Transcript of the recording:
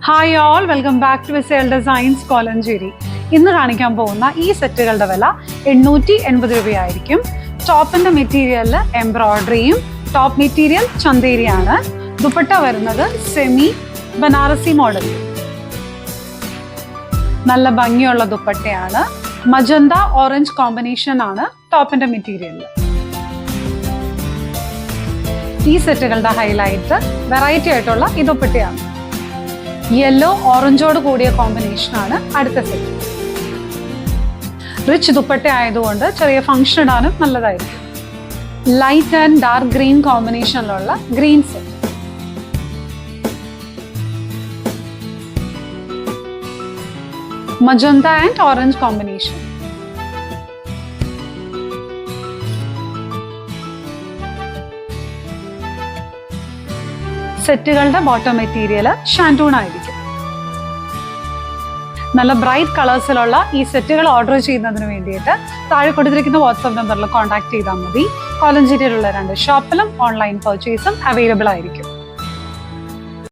Hi all, welcome back to വിസേൽ designs Kolenchery. ഇന്ന് കാണിക്കാൻ പോകുന്ന ഈ സെറ്റുകളുടെ വില 880 രൂപയായിരിക്കും. ടോപ്പിന്റെ മെറ്റീരിയലിൽ എംബ്രോയിഡറിയും ടോപ്പ് മെറ്റീരിയൽ ചന്തേരിയാണ്. ദുപ്പട്ട വരുന്നത് സെമി ബനാറസി മോഡൽ. നല്ല ഭംഗിയുള്ള ദുപ്പട്ടയാണ്. മജന്ത ഓറഞ്ച് കോമ്പിനേഷൻ ആണ് ടോപ്പിന്റെ മെറ്റീരിയൽ. ഈ സെറ്റുകളുടെ ഹൈലൈറ്റ് വെറൈറ്റി ആയിട്ടുള്ള ഈ ദുപ്പട്ടയാണ്. യെല്ലോ ഓറഞ്ചോട് കൂടിയ കോമ്പിനേഷൻ ആണ് അടുത്ത സെറ്റ്. റിച്ച് ദുപ്പട്ട ആയതുകൊണ്ട് ചെറിയ ഫംഗ്ഷൻ ഇടാനും നല്ലതായിരിക്കും. ലൈറ്റ് ആൻഡ് ഡാർക്ക് ഗ്രീൻ കോമ്പിനേഷനിലുള്ള green set. Magenta and orange combination. സെറ്റുകളുടെ ബോട്ടം മെറ്റീരിയൽ ഷാൻറ്റൂൺ ആയിരിക്കും. നല്ല ബ്രൈറ്റ് കളേഴ്സിലുള്ള ഈ സെറ്റുകൾ ഓർഡർ ചെയ്യുന്നതിന് വേണ്ടിയിട്ട് താഴെ കൊടുത്തിരിക്കുന്ന വാട്സ്ആപ്പ് നമ്പറിൽ കോൺടാക്ട് ചെയ്താൽ മതി. കോലഞ്ചേരിയിലുള്ള 2 ഷോപ്പിലും ഓൺലൈൻ പർച്ചേസും അവൈലബിൾ ആയിരിക്കും.